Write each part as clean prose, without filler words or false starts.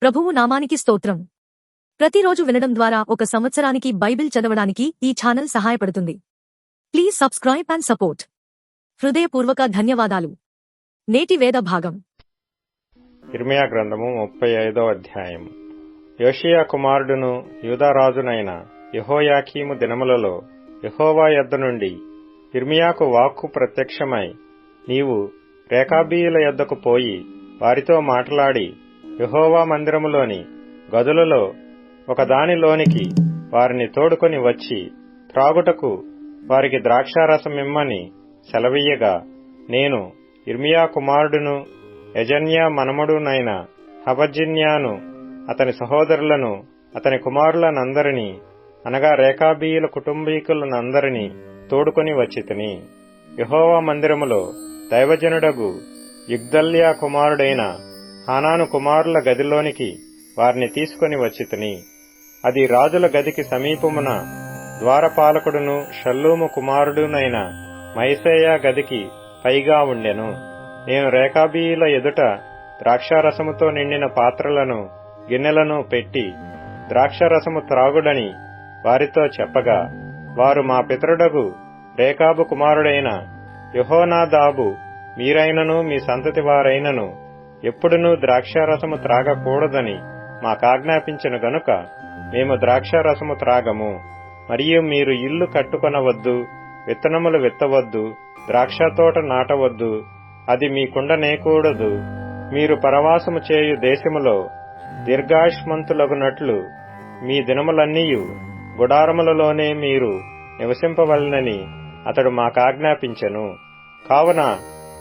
ప్రభువు నామానికి స్తోత్రం. ప్రతిరోజు వినడం ద్వారా ఒక సంవత్సరానికి బైబిల్ చదవడానికి ఈ ఛానల్ సహాయపడుతుంది. Please subscribe and support. హృదయపూర్వక ధన్యవాదాలు. నేటి వేద భాగం ఇర్మీయా గ్రంథము 35వ అధ్యాయం. యోషీయా కుమారుడును యూదారాజునైన యెహోయాకీము దినములలో యెహోవా యొద్ద నుండి ఇర్మీయాకు వాక్కు ప్రత్యక్షమై, నీవు రేకాబీయుల యొద్దకు పోయి వారితో మాట్లాడి యెహోవా మందిరములోని గదులలో ఒకదానిలోనికి వారిని తోడుకొని వచ్చి త్రాగుటకు వారికి ద్రాక్షారసమిమ్మని సెలవీయగా, నేను ఇర్మీయా కుమారుడును యజన్యా మనమడునైన హబజ్జిన్యాను అతని సహోదరులను అతని కుమారులనందరినీ అనగా రేకాబీయుల కుటుంబీకులనందరినీ తోడుకొని వచ్చితిని. యెహోవా మందిరములో దైవజనుడగు యిగ్దల్యా కుమారుడైన హానాను కుమారుల గదిలోనికి వారిని తీసుకొని వచ్చితిని. అది రాజుల గదికి సమీపమున ద్వారపాలకుడును షల్లూము కుమారుడునైన మయసేయా గదికి పైగా ఉండెను. నేను రేకాబీయుల ఎదుట ద్రాక్షారసముతో నిండిన పాత్రలను గిన్నెలను పెట్టి ద్రాక్షారసము త్రాగుడని వారితో చెప్పగా, వారు మా పితరుడగు రేకాబు కుమారుడైన యెహోనాదాబు మీరైనను మీ సంతతి వారైనను ఎప్పుడునూ ద్రాక్షారసము త్రాగకూడదని మాకాజ్ఞాపించెను గనుక మేము ద్రాక్షారసము త్రాగము. మరియు మీరు ఇల్లు కట్టుకొనవద్దు, విత్తనములు విత్తవద్దు, ద్రాక్షతోట నాటవద్దు, అది మీకుండనేకూడదు. మీరు పరవాసము చేయు దేశములో దీర్ఘాయుష్మంతులగునట్లు మీ దినములన్నీయు గుడారములలోనే మీరు నివసింపవలనని అతడు మాకాజ్ఞాపించెను. కావున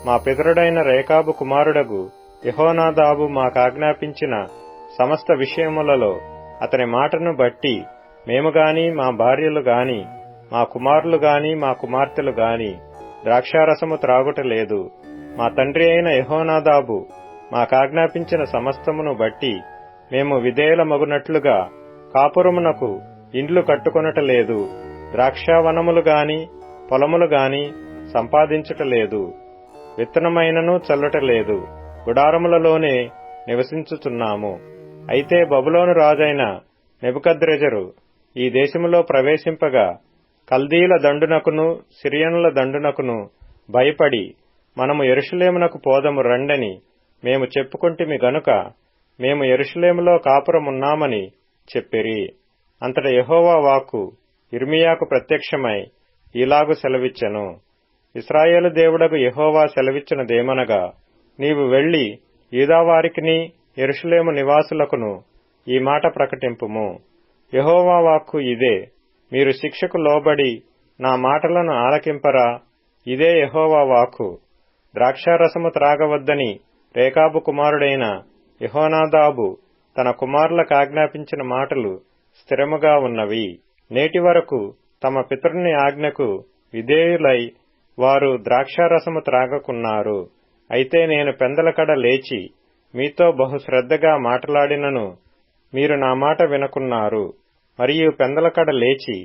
మా పితరుడైన రేకాబు కుమారుడగు యెహోనాదాబు మాకాజ్ఞాపించిన సమస్త విషయములలో అతని మాటను బట్టి మేము గాని, మా భార్యలు గాని, మా కుమారులు గాని, మా కుమార్తెలు గాని ద్రాక్షారసము త్రాగుటలేదు. మా తండ్రి అయిన యెహోనాదాబు మాకాజ్ఞాపించిన సమస్తమును బట్టి మేము విధేయులమగునట్లుగా కాపురమునకు ఇండ్లు కట్టుకొనటలేదు, ద్రాక్షావనములు గాని పొలములు గాని సంపాదించుటలేదు, విత్తనమైనను చల్లుటలేదు, గుడారములలోనే నివసించుచున్నాము. అయితే బబులోను రాజైన నెబుకద్రెజరు ఈ దేశములో ప్రవేశింపగా కల్దీల దండునకును సిరియనుల దండునకును భయపడి, మనము యెరూషలేమునకు పోదము రండని మేము చెప్పుకొంటిమి గనుక మేము యెరూషలేములో కాపురమున్నామని చెప్పిరి. అంతట యెహోవా వాక్కు ఇర్మీయాకు ప్రత్యక్షమై ఇలాగు సెలవిచ్చెను. ఇశ్రాయేలు దేవుడగు యెహోవా సెలవిచ్చినదేమనగా, నీవు వెళ్లి యూదావారికిని యెరూషలేము నివాసులకును ఈ మాట ప్రకటింపుము. యెహోవా వాక్కు ఇదే, మీరు శిక్షకు లోబడి నా మాటలను ఆలకింపరా? ఇదే యెహోవా వాక్కు. ద్రాక్షారసము త్రాగవద్దని రేకాబు కుమారుడైన యెహోనాదాబు తన కుమారులకాజ్ఞాపించిన మాటలు స్థిరముగా ఉన్నవి. నేటి వరకు తమ పితరుని ఆజ్ఞకు విధేయులై వారు ద్రాక్షారసము త్రాగకున్నారు. అయితే నేను పెందలకడ లేచి మీతో బహుశ్రద్ధగా మాట్లాడినను మీరు నా మాట వినకున్నారు. మరియు పెందలకడ లేచి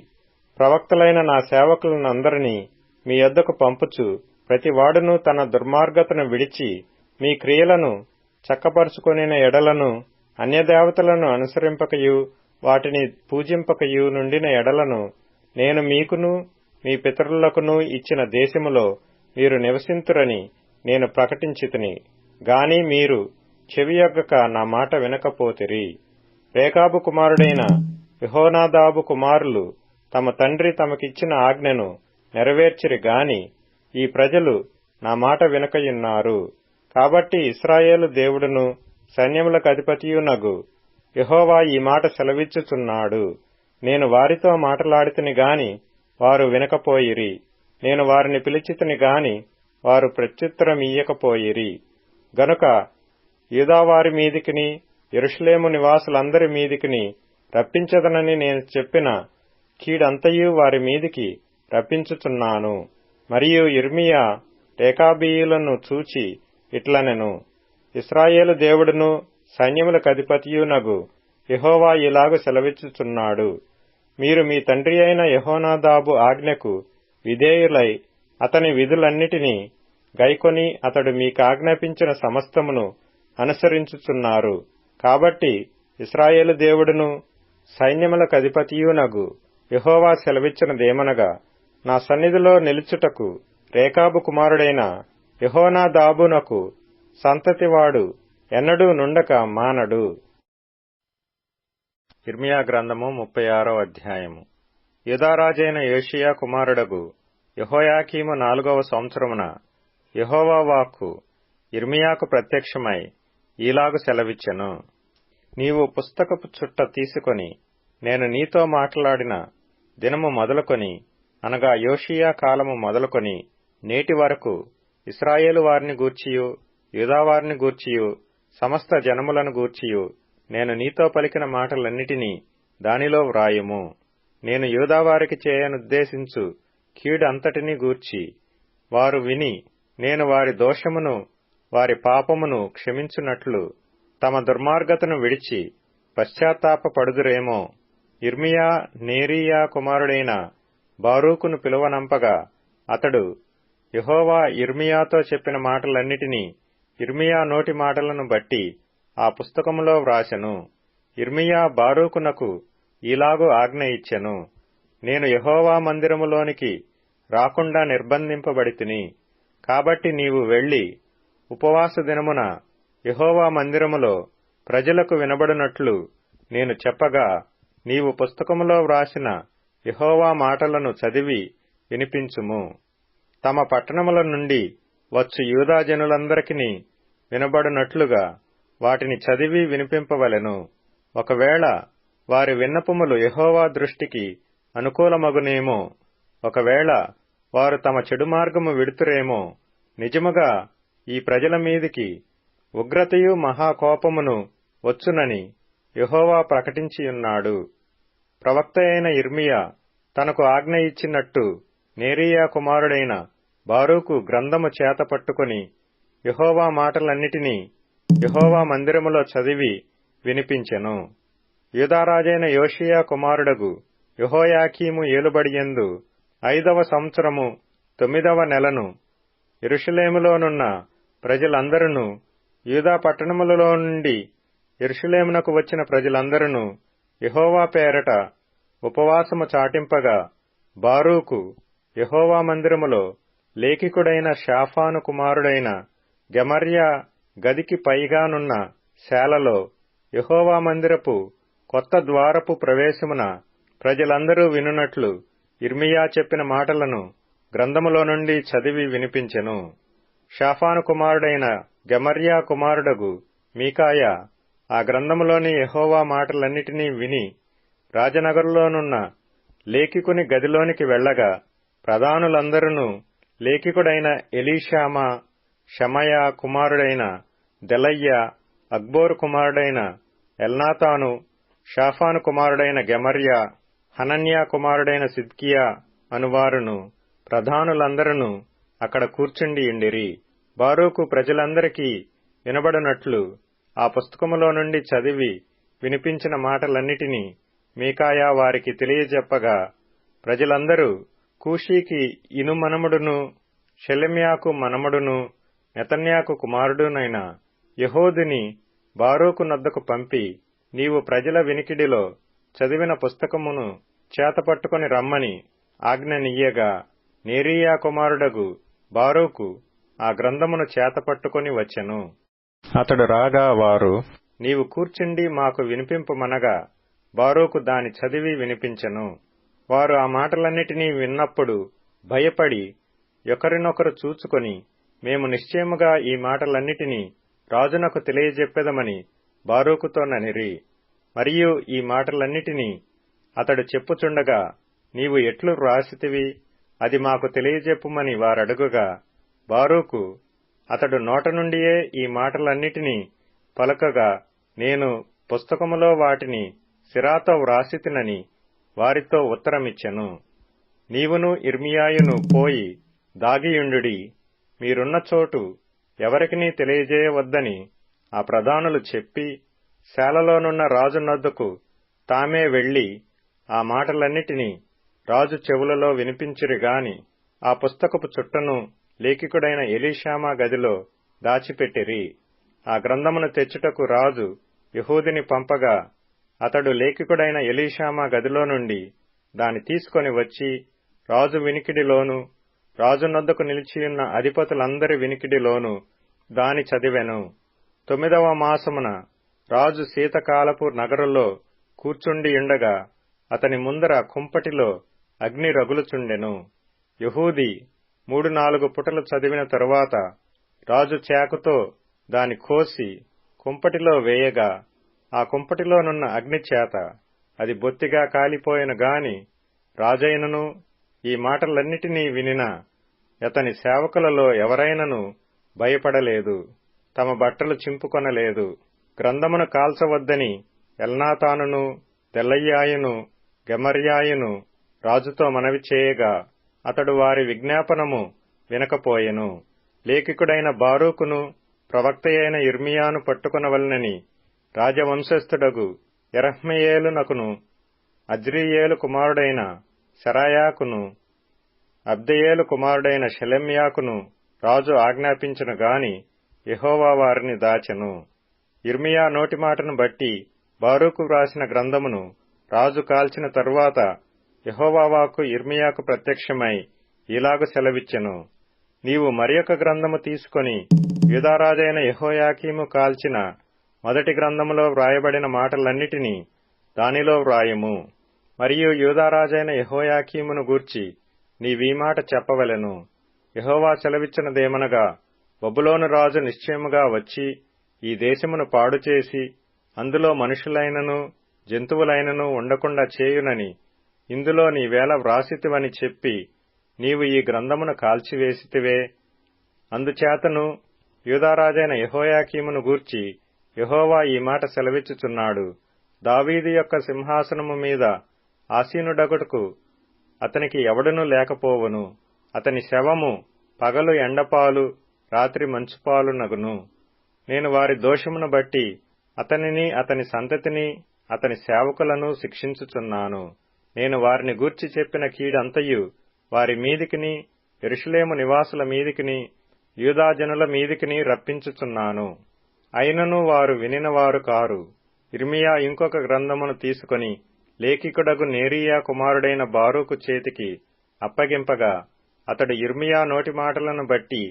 ప్రవక్తలైన నా సేవకులనందరినీ మీ యొద్దకు పంపుచు ప్రతివాడును తన దుర్మార్గతను విడిచి మీ క్రియలను చక్కపరుచుకొనిన ఎడలను అన్యదేవతలను అనుసరింపకయు వాటిని పూజింపకయు నుండిన ఎడలను నేను మీకును మీ పితరులకును ఇచ్చిన దేశములో మీరు నివసింతురని నేను ప్రకటించితిని. గాని మీరు చెవియొగ్గక నా మాట వినకపోతిరి. రేకాబు కుమారుడైన యెహోనాదాబు కుమారులు తమ తండ్రి తమకిచ్చిన ఆజ్ఞను నెరవేర్చిరి గాని ఈ ప్రజలు నా మాట వినకయున్నారు. కాబట్టి ఇశ్రాయేలు దేవుడును సైన్యములకు అధిపతియునగు యెహోవా ఈ మాట సెలవిచ్చుచున్నాడు. నేను వారితో మాట్లాడితిని గాని వారు వినకపోయిరి. నేను వారిని పిలిచితిని గాని వారు ప్రత్యుత్తరమియ్యకపోయిరి. గనుక యూదావారి మీదికిని యెరూషలేము నివాసులందరి మీదికిని రప్పించదనని నేను చెప్పిన కీడంతయు వారి మీదికి రప్పించుచున్నాను. మరియు ఇర్మీయా రేకాబీయులను చూచి ఇట్లనెను, ఇశ్రాయేలు దేవుడును సైన్యములకధిపతియునగు యెహోవా ఇలాగు సెలవిచ్చుచున్నాడు, మీరు మీ తండ్రి అయిన యెహోనాదాబు ఆజ్ఞకు విధేయులై అతని విధులన్నిటినీ గైకొని అతడు మీకాజ్ఞాపించిన సమస్తమును అనుసరించుచున్నారు. కాబట్టి ఇశ్రాయేలు దేవుడును సైన్యములకు అధిపతియునగు యెహోవా సెలవిచ్చినదేమనగా, నా సన్నిధిలో నిలుచుటకు రేకాబు కుమారుడైన యెహోనాదాబునకు సంతతివాడు ఎన్నడూ నుండక మానడు. ఇర్మియా గ్రంథము 36వ అధ్యాయము. యూదారాజైన యోషియా కుమారుడగు యెహోయాకీము 4వ సంవత్సరమున యెహోవా వాక్కు ఇర్మియాకు ప్రత్యక్షమై ఈలాగు సెలవిచ్చెను. నీవు పుస్తకపు చుట్ట తీసుకొని నేను నీతో మాట్లాడిన దినము మొదలుకొని, అనగా యోషియా కాలము మొదలుకొని నేటి వరకు ఇశ్రాయేలు వారిని గూర్చియు యూదావారిని గూర్చియు సమస్త జనములను గూర్చియు నేను నీతో పలికిన మాటలన్నిటినీ దానిలో వ్రాయుము. నేను యూదావారికి చేయనుద్దేశించు కీడు అంతటినీ గూర్చి వారు విని, నేను వారి దోషమును వారి పాపమును క్షమించునట్లు తమ దుర్మార్గతను విడిచి పశ్చాత్తాపపడుదురేమో. ఇర్మియా నేరీయా కుమారుడైన బారూకును పిలువనంపగా అతడు యెహోవా ఇర్మియాతో చెప్పిన మాటలన్నిటినీ ఇర్మియా నోటి మాటలను బట్టి ఆ పుస్తకములో వ్రాసెను. ఇర్మియా బారూకునకు ఈలాగు ఆజ్ఞ ఇచ్చెను. నేను యెహోవా మందిరములోనికి రాకుండా నిర్బంధింపబడితిని. కాబట్టి నీవు వెళ్లి ఉపవాస దినమున యెహోవా మందిరములో ప్రజలకు వినబడినట్లు నేను చెప్పగా, నీవు పుస్తకములో వ్రాసిన యెహోవా మాటలను చదివి వినిపించుము. తమ పట్టణముల నుండి వచ్చు యూదాజనులందరికీ వినబడినట్లుగా వాటిని చదివి వినిపింపవలెను. ఒకవేళ వారి విన్నపములు యెహోవా దృష్టికి అనుకూలమగునేమో, ఒకవేళ వారు తమ చెడు మార్గము విడుతురేమో, నిజముగా ఈ ప్రజల మీదికి ఉగ్రతయు మహాకోపమును వచ్చునని యెహోవా ప్రకటించియున్నాడు. ప్రవక్త అయిన ఇర్మియా తనకు ఆజ్ఞ ఇచ్చినట్టు నేరీయా కుమారుడైన బారూకు గ్రంథము చేత పట్టుకుని యెహోవా మాటలన్నిటినీ యెహోవా మందిరములో చదివి వినిపించెను. యూదారాజైన యోషియా కుమారుడగు యెహోయాకీము ఏలుబడియందు 5వ సంవత్సరము 9వ నెలను యెరూషలేములోనున్న ప్రజలందరూ, యూదా పట్టణములలో నుండి యెరూషలేమునకు వచ్చిన ప్రజలందరూ యెహోవా పేరట ఉపవాసము చాటింపగా, బారూకు యెహోవా మందిరములో లేఖికుడైన షాఫాను కుమారుడైన గెమర్యా గదికి పైగానున్న శాలలో యెహోవా మందిరపు కొత్త ద్వారపు ప్రవేశమున ప్రజలందరూ వినునట్లు ఇర్మియా చెప్పిన మాటలను గ్రంథములో నుండి చదివి వినిపించెను. షాఫాను కుమారుడైన గెమర్యా కుమారుడగు మీకాయా ఆ గ్రంథములోని యెహోవా మాటలన్నిటినీ విని రాజనగరులోనున్న లేఖికుని గదిలోనికి వెళ్లగా, ప్రధానులందరూ లేఖికుడైన ఎలీషామా, షమయా కుమారుడైన దెలయ్య, అక్బోరు కుమారుడైన ఎల్నాతాను, షాఫాను కుమారుడైన గెమర్యా, హనన్యా కుమారుడైన సిద్కియా అనువారును ప్రధానులందరూ అక్కడ కూర్చుండియుండిరి. బారూకు ప్రజలందరికీ వినబడినట్లు ఆ పుస్తకములో నుండి చదివి వినిపించిన మాటలన్నిటినీ మీకాయా వారికి తెలియజెప్పగా, ప్రజలందరూ కూషీకి ఇనుమనముడును షెలెమ్యాకు మనమడును నెతన్యాకు కుమారుడునైన యెహూదిని బారూకు నొద్దకు పంపి, నీవు ప్రజల వినికిడిలో చదివిన పుస్తకమును చేతపట్టుకుని రమ్మని ఆజ్ఞనియ్యగా, నేరీయా కుమారుడగు బారూకు ఆ గ్రంథమును చేతపట్టుకుని వచ్చెను. అతడు రాగా వారు, నీవు కూర్చుండి మాకు వినిపింపమనగా బారూకు దాని చదివి వినిపించెను. వారు ఆ మాటలన్నిటినీ విన్నప్పుడు భయపడి ఒకరినొకరు చూచుకొని, మేము నిశ్చయముగా ఈ మాటలన్నిటినీ రాజునకు తెలియజెప్పెదమని బారూకుతో ననిరి. మరియు ఈ మాటలన్నిటినీ అతడు చెప్పుచుండగా, నీవు ఎట్లు వ్రాసితివి, అది మాకు తెలియజెప్పుమని వారడుగుగా, బారూకు అతడు నోట నుండియే ఈ మాటలన్నిటినీ పలకగా, నేను పుస్తకములో వాటిని సిరాతో వ్రాసితినని వారితో ఉత్తరమిచ్చెను. నీవును ఇర్మియాయును పోయి దాగియుండుడి, మీరున్న చోటు ఎవరికినీ తెలియజేయవద్దని ఆ ప్రధానులు చెప్పి, శాలలోనున్న రాజు నొద్దకు తామే వెళ్లి ఆ మాటలన్నిటినీ రాజు చెవులలో వినిపించిరిగాని ఆ పుస్తకపు చుట్టను లేఖికుడైన ఎలీషామా గదిలో దాచిపెట్టిరి. ఆ గ్రంథమును తెచ్చుటకు రాజు యెహూదిని పంపగా అతడు లేఖికుడైన ఎలీషామా గదిలో నుండి దాని తీసుకొని వచ్చి రాజు వినికిడిలోను రాజునొద్దకు నిలిచియున్న అధిపతులందరి వినికిడిలోను దాని చదివెను. 9వ మాసమున రాజు శీతకాలపు నగరులో కూర్చుండియుండగా అతని ముందర కుంపటిలో అగ్ని రగులుచుండెను. యెహూది 3-4 పుటలు చదివిన తరువాత రాజు చాకుతో దాని కోసి కుంపటిలో వేయగా ఆ కుంపటిలోనున్న అగ్ని చేత అది బొత్తిగా కాలిపోయెను గాని రాజైనను ఈ మాటలన్నిటినీ వినిన అతని సేవకులలో ఎవరైనను భయపడలేదు, తమ బట్టలు చింపుకొనలేదు. గ్రంథమును కాల్చవద్దని ఎల్నాతానును దెలయ్యాయును గెమర్యాయును రాజుతో మనవి చేయగా అతడు వారి విజ్ఞాపనము వినకపోయెను. లేఖికుడైన బారూకును ప్రవక్తయైన యిర్మీయాను పట్టుకొనవలెనని రాజవంశస్థుడగు యెరహ్మెయేలునకును అజ్రీయేలు కుమారుడైన శెరాయాకును అబ్దెయేలు కుమారుడైన షెలెమ్యాకును రాజు ఆజ్ఞాపించెను గాని యెహోవా వారిని దాచెను. యిర్మీయా నోటి మాటను బట్టి బారూకు వ్రాసిన గ్రంథమును రాజు కాల్చిన తరువాత యెహోవా వాక్కు యిర్మీయాకు ప్రత్యక్షమై ఇలాగు సెలవిచ్చెను. నీవు మరియొక గ్రంథము తీసుకొని యూదారాజైన యెహోయాకీము కాల్చిన మొదటి గ్రంథములో వ్రాయబడిన మాటలన్నిటినీ దానిలో వ్రాయుము. మరియు యూదారాజైన యెహోయాకీమును గూర్చి నీవీ మాట చెప్పవలెను. యెహోవా సెలవిచ్చినదేమనగా, బబులోను రాజు నిశ్చయముగా వచ్చి ఈ దేశమును పాడుచేసి అందులో మనుషులైనను జంతువులైనను ఉండకుండా చేయునని ఇందులో నీవేళ వ్రాసితివని చెప్పి నీవు ఈ గ్రంథమును కాల్చివేసితివే. అందుచేతను యూదారాజైన యెహోయాకీమును గూర్చి యెహోవా ఈ మాట సెలవిచ్చుచున్నాడు, దావీదు యొక్క సింహాసనము మీద ఆసీనుడగుటకు అతనికి ఎవడునూ లేకపోవును. అతని శవము పగలు ఎండపాలు రాత్రి మంచుపాలు నగును. నేను వారి దోషమును బట్టి అతనిని అతని సంతతిని అతని సేవకులను శిక్షించుచున్నాను. నేను వారిని గూర్చి చెప్పిన కీడంతయు వారి మీదికిని యెరూషలేము నివాసుల మీదికిని యూదాజనుల మీదికిని రప్పించుచున్నాను. అయినను వారు వినినవారు కారు. యిర్మీయా ఇంకొక గ్రంథమును తీసుకొని లేఖికుడగు నేరీయా కుమారుడైన బారూకు చేతికి అప్పగింపగా అతడు యిర్మీయా నోటి మాటలను బట్టి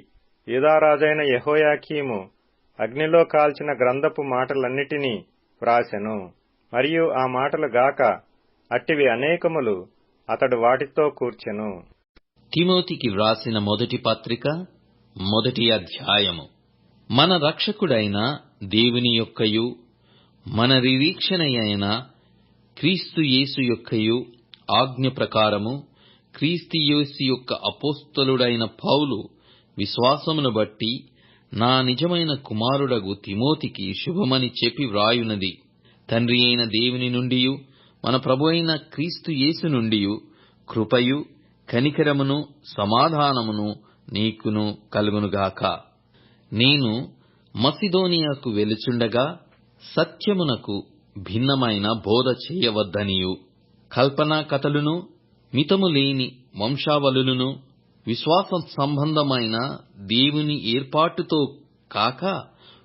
యూదారాజైన యెహోయాకీము అగ్నిలో కాల్చిన గ్రంథపు మాటలన్నిటినీ వ్రాసెను. మరియు ఆ మాటలు గాక అట్టివి అనేకములు అతడు వాటితో కూర్చెను. తిమోతికి వ్రాసిన మొదటి పత్రిక 1వ అధ్యాయము. మన రక్షకుడైన దేవుని యొక్కయు మన నిరీక్షణయైన క్రీస్తు యేసు యొక్కయు ఆజ్ఞ ప్రకారము క్రీస్తు యేసు యొక్క అపోస్తలుడైన పౌలు విశ్వాసమును బట్టి నా నిజమైన కుమారుడగు తిమోతికి శుభమని చెప్పి వ్రాయునది. తండ్రి అయిన దేవుని నుండియు మన ప్రభు అయిన క్రీస్తు యేసు నుండియు కృపయు కనికరమును సమాధానమును నీకును కలుగునుగాక. నేను మసిదోనియాకు వెలుచుండగా సత్యమునకు భిన్నమైన బోధ చేయవద్దనియు కల్పనా కథలును మితము లేని వంశావళులను విశ్వాస సంబంధమైన దేవుని ఏర్పాటుతో కాక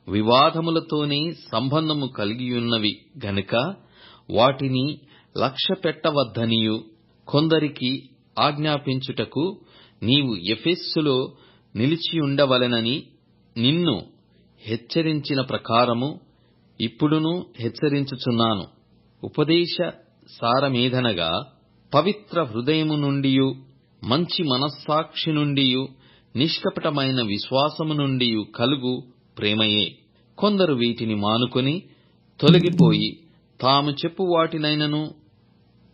వివాదములతోనే సంబంధము కలిగియున్నవి గనుక వాటిని లక్ష్యపెట్టవద్దనియు కొందరికి ఆజ్ఞాపించుటకు నీవు ఎఫెస్సులో నిలిచియుండవలెనని నిన్ను హెచ్చరించిన ప్రకారము ఇప్పుడును హెచ్చరించుచున్నాను. ఉపదేశ సారమేదనగా పవిత్ర హృదయము నుండియు మంచి మనస్సాక్షి నుండియు నిష్కపటమైన విశ్వాసము నుండియు కలుగు ప్రేమయే. కొందరు వీటిని మానుకొని తొలగిపోయి తాము చెప్పు వాటినైనను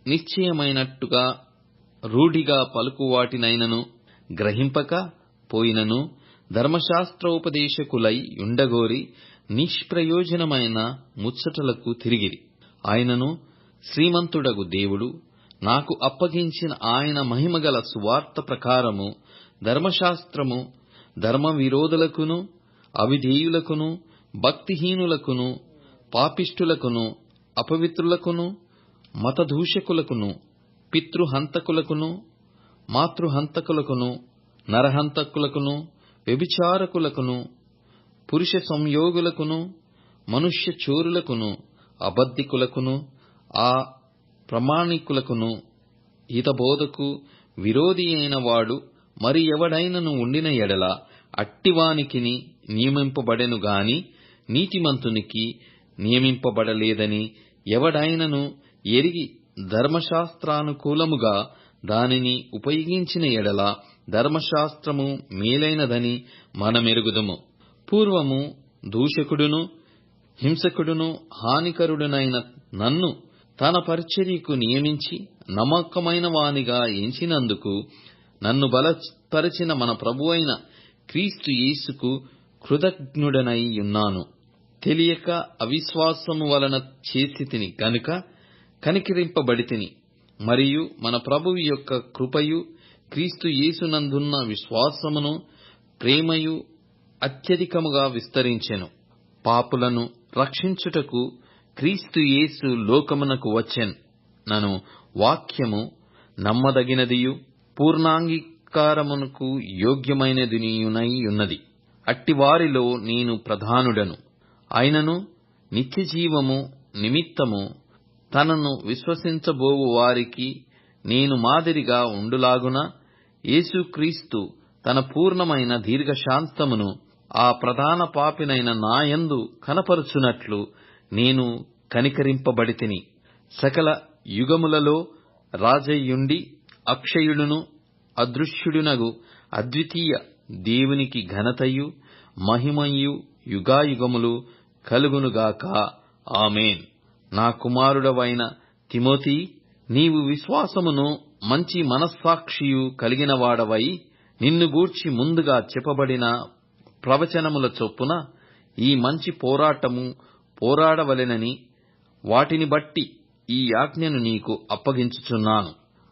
నిశ్చయమైనట్టుగా రూఢిగా పలుకువాటినైనను గ్రహింపక పోయినను ధర్మశాస్త్రోపదేశకులై యుండగోరి నిష్ప్రయోజనమైన ముచ్చటలకు తిరిగిరి. ఆయనను శ్రీమంతుడగు దేవుడు నాకు అప్పగించిన ఆయన మహిమగల సువార్త ప్రకారము ధర్మశాస్త్రము ధర్మ విరోధులకును అవిధేయులకును భక్తిహీనులకును పాపిష్టులకును అపవిత్రులకును మతదూషకులకును పితృహంతకులకును మాతృహంతకులకును నరహంతకులకును వ్యభిచారకులకును పురుష సంయోగులకును మనుష్య చోరులకును అబద్ధికులకును ఆ ప్రమాణికులకును హితబోధకు విరోధి అయిన వాడు మరి ఎవడైనను ఉండిన ఎడల అట్టివానికిని నియమింపబడెను గాని నీతిమంతునికి నియమింపబడలేదని ఎవడైనను ఎరిగి ధర్మశాస్త్రానుకూలముగా దానిని ఉపయోగించిన ఎడల ధర్మశాస్త్రము మేలైనదని మనమెరుగుదుము. పూర్వము దూషకుడును హింసకుడును హానికరుడునైన నన్ను తన పరిచర్యకు నియమించి నమ్మకమైన వానిగా ఎంచినందుకు నన్ను బలపరిచిన మన ప్రభువైన క్రీస్తు యేసుకు కృతజ్ఞుడనై ఉన్నాను. తెలియక అవిశ్వాసము వలన చేసితిని గనుక కనికరింపబడితిని. మరియు మన ప్రభువు యొక్క కృపయు క్రీస్తు యేసునందున్న విశ్వాసమును ప్రేమయు అత్యధికముగా విస్తరించెను. పాపులను రక్షించుటకు క్రీస్తు యేసు లోకమునకు వచ్చెనను వాక్యము నమ్మదగినదియు పూర్ణాంగీకారమునకు యోగ్యమైనదియునై ఉన్నది. అట్టివారిలో నేను ప్రధానుడను. అయినను నిత్యజీవము నిమిత్తము తనను విశ్వసించబోవు వారికి నేను మాదిరిగా ఉండులాగున యేసుక్రీస్తు తన పూర్ణమైన దీర్ఘశాంతమును ఆ ప్రధాన పాపినైన నాయందు కనపరుచునట్లు నేను కనికరింపబడితిని. సకల యుగములలో రాజయ్యుండి అక్షయుడును అదృశ్యుడునగు అద్వితీయ దేవునికి ఘనతయు మహిమయు యుగాయుగములు కలుగునుగాక. ఆమేన్. నా కుమారుడవైన తిమోతి, నీవు విశ్వాసమును మంచి మనస్సాక్షియు కలిగినవాడవై నిన్ను గూర్చి ముందుగా చెప్పబడిన ప్రవచనముల చొప్పున ఈ మంచి పోరాటము పోరాడవలెనని వాటిని బట్టి ఈ ఆజ్ఞను నీకు అప్పగించుచున్నాను.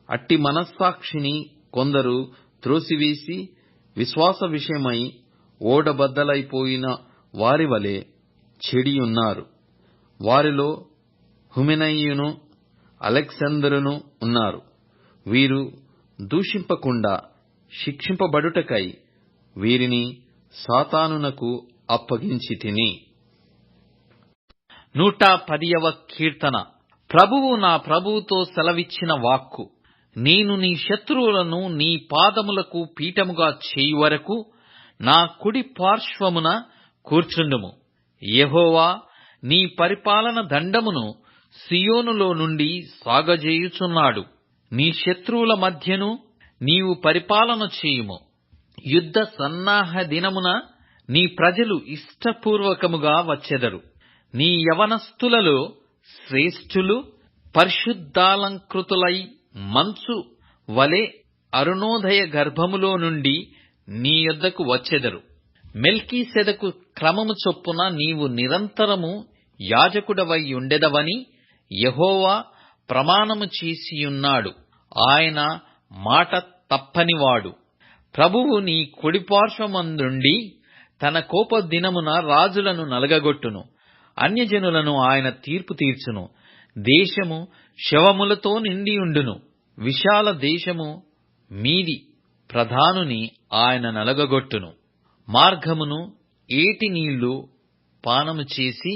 అట్టి మనస్సాక్షిని కొందరు త్రోసివేసి విశ్వాస విషయమై ఓడబద్దలైపోయిన వారివలె చెడియున్నారు. వారిలో హుమెనయును అలెగ్జాందరును ఉన్నారు. వీరు దూషింపకుండా శిక్షింపబడుటకై వీరిని సాతానునకు అప్పగించితిని. 110వ కీర్తన. ప్రభువు నా ప్రభువుతో సెలవిచ్చిన వాక్కు, నేను నీ శత్రువులను నీ పాదములకు పీఠముగా చేయు వరకు నా కుడి పార్శ్వమున కూర్చుండుము. యెహోవా నీ పరిపాలన దండమును సియోనులో నుండి సాగజేయుచున్నాడు. నీ శత్రువుల మధ్యను నీవు పరిపాలన చేయుము. యుద్ధ సన్నాహ దినమున నీ ప్రజలు ఇష్టపూర్వకముగా వచ్చెదరు. నీ యవనస్తులలో శ్రేష్ఠులు పరిశుద్ధాలంకృతులై మంచు వలె అరుణోదయ గర్భములో నుండి నీ యొద్దకు వచ్చెదరు. మెల్కీసెదకు క్రమము చొప్పున నీవు నిరంతరము యాజకుడవై ఉండెదవని యెహోవా ప్రమాణము చేసియున్నాడు. ఆయన మాట తప్పనివాడు. ప్రభువు నీ కుడిపార్శ్వమందుండి తన కోపదినమున రాజులను నలగగొట్టును. అన్యజనులను ఆయన తీర్పు తీర్చును. దేశము శవములతో నిండియుండును. విశాల దేశము మీది ప్రధానుని ఆయన నలగగొట్టును. మార్గమును ఏటి నీళ్లు పానము చేసి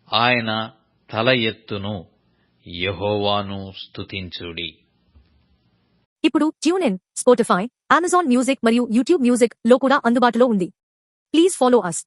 ఆయన తల ఎత్తును. యెహోవాను స్తుతించుడి. ఇప్పుడు ట్యూన్ఇన్, స్పాటిఫై, అమెజాన్ మ్యూజిక్ మరియు యూట్యూబ్ మ్యూజిక్ లో కూడా అందుబాటులో ఉంది. Please follow us.